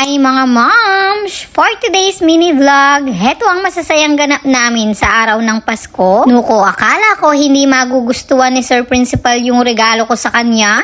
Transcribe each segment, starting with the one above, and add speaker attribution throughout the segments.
Speaker 1: Hi mga moms! For today's mini vlog, heto ang masasayang ganap namin sa araw ng Pasko. Nuko, akala ko hindi magugustuhan ni Sir Principal yung regalo ko sa kanya.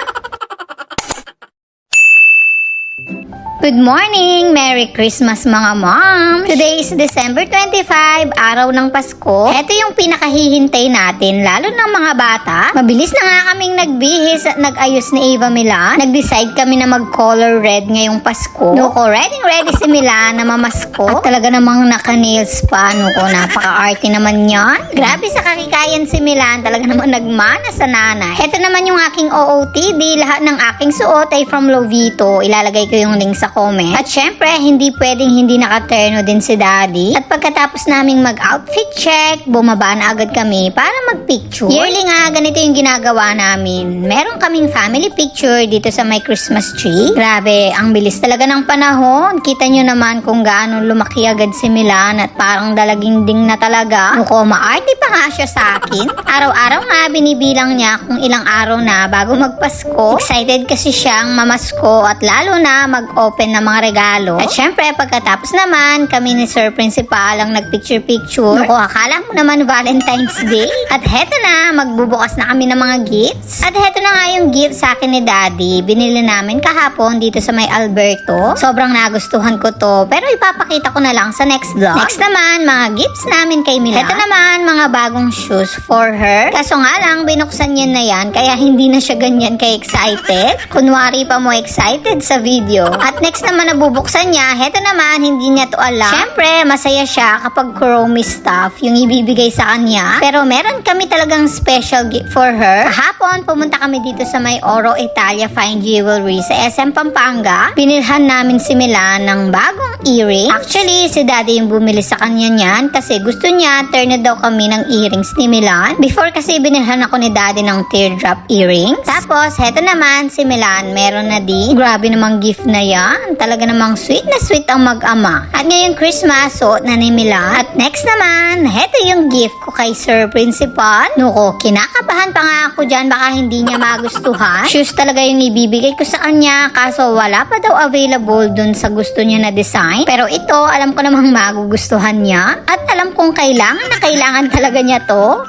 Speaker 1: Good morning! Merry Christmas mga moms! Today is December 25, araw ng Pasko. Ito yung pinakahihintay natin, lalo ng mga bata. Mabilis na nga kaming nagbihis at nag-ayos ni Eva Milan. Nag-decide kami na mag-color red ngayong Pasko. Nuko, ready si Milan na mamasko. At talaga namang naka-nails pa. Nuko, napaka-arty naman yan. Grabe sa kakikayan si Milan. Talaga namang nagmana sa nanay. Ito naman yung aking OOTD. Lahat ng aking suot ay from Lovito. Ilalagay ko yung link sa comment. At syempre, hindi pwedeng hindi nakaterno din si Daddy. At pagkatapos naming mag-outfit check, bumaba na agad kami para mag-picture. Yearly nga, ganito yung ginagawa namin. Meron kaming family picture dito sa may Christmas tree. Grabe, ang bilis talaga ng panahon. Kita nyo naman kung gaano lumaki agad si Milan at parang dalaginding na talaga. Muko, maarte pa nga siya sa akin. Araw-araw nga, binibilang niya kung ilang araw na bago magpasko. Excited kasi siyang mamasko at lalo na mag-open ng mga regalo. At syempre, pagkatapos naman, kami ni Sir Principal ang nagpicture-picture. Naku, akala mo naman Valentine's Day. At heto na, magbubukas na kami ng mga gifts. At heto na nga yung gift sa akin ni Daddy. Binili namin kahapon dito sa may Alberto. Sobrang nagustuhan ko to, pero ipapakita ko na lang sa next vlog. Next naman, mga gifts namin kay Mila. Heto naman, mga bagong shoes for her. Kaso nga lang, binuksan niya na yan, kaya hindi na siya ganyan ka-excited. Kunwari pa mo excited sa video. At next naman na bubuksan niya, heto naman, hindi niya to alam. Syempre, masaya siya kapag Chromie stuff yung ibibigay sa kanya. Pero meron kami talagang special gift for her. Kahapon, pumunta kami dito sa may Oro Italia Fine Jewelry sa SM Pampanga. Binilhan namin si Milan ng bagong earring. Actually, si Daddy yung bumili sa kanya niyan kasi gusto niya, turn na daw kami ng earrings ni Milan. Before kasi binilhan ako ni Daddy ng teardrop earrings. Tapos, heto naman, si Milan, meron na din. Grabe namang gift na yan. Talaga namang sweet na sweet ang mag-ama. At ngayong Christmas, suot na ni Milan. At next naman, heto yung gift ko kay Sir Principal. Nuko, kinakabahan pa nga ako dyan, baka hindi niya magustuhan. Shoes talaga yung ibibigay ko sa kanya, kaso wala pa daw available dun sa gusto niya na design. Pero ito, alam ko namang magugustuhan niya. At alam kong kailangan talaga niya to.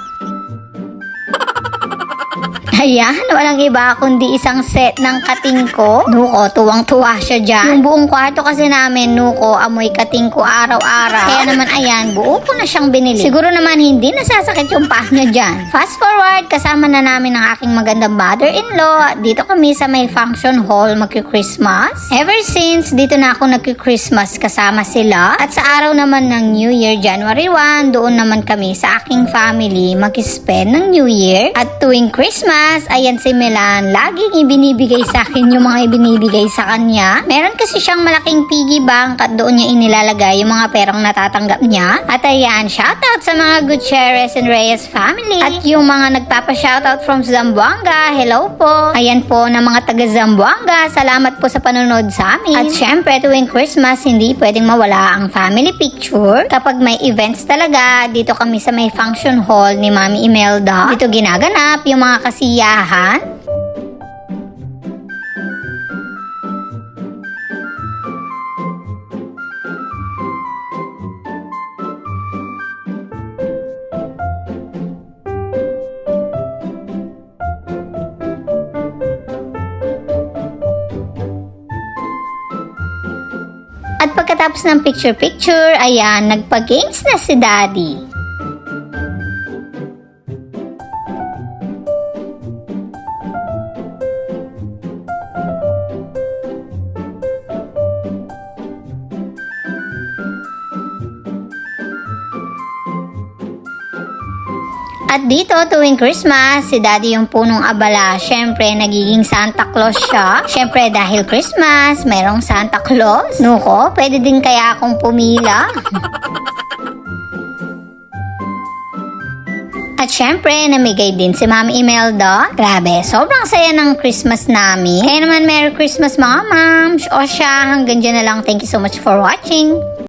Speaker 1: Ayan, walang iba kundi isang set ng kating ko. Nuko, tuwang-tuwa siya dyan. Yung buong kwarto kasi namin, Nuko, amoy kating ko araw-araw. Kaya naman ayan, buo ko na siyang binili. Siguro naman hindi nasasakit yung paa niya dyan. Fast forward, kasama na namin ang aking magandang mother-in-law. Dito kami sa may function hall magki-Christmas. Ever since, dito na ako nagki-Christmas kasama sila. At sa araw naman ng New Year, January 1, doon naman kami sa aking family mag-spend ng New Year. At tuwing Christmas, ayan si Milan, laging ibinibigay sa akin yung mga ibinibigay sa kanya. Meron kasi siyang malaking piggy bank at doon niya inilalagay yung mga perang natatanggap niya. At ayan, shoutout sa mga Gutierrez and Reyes family. At yung mga nagpapa-shoutout from Zamboanga, hello po. Ayan po na mga taga Zamboanga, salamat po sa panonood sa amin. At syempre, tuwing Christmas, hindi pwedeng mawala ang family picture. Kapag may events talaga, dito kami sa may function hall ni Mami Imelda. Dito ginaganap yung mga kasiyahan. At pagkatapos ng picture-picture, ayan, nagpa-games na si Daddy. At dito, tuwing Christmas, si Daddy yung punong abala. Syempre, nagiging Santa Claus siya. Syempre, dahil Christmas, merong Santa Claus. Nuko, pwede din kaya akong pumila. At syempre, namigay din si Mami Imelda. Grabe, sobrang saya ng Christmas namin. Kaya naman, Merry Christmas mga moms. O siya, hanggang dyan na lang. Thank you so much for watching.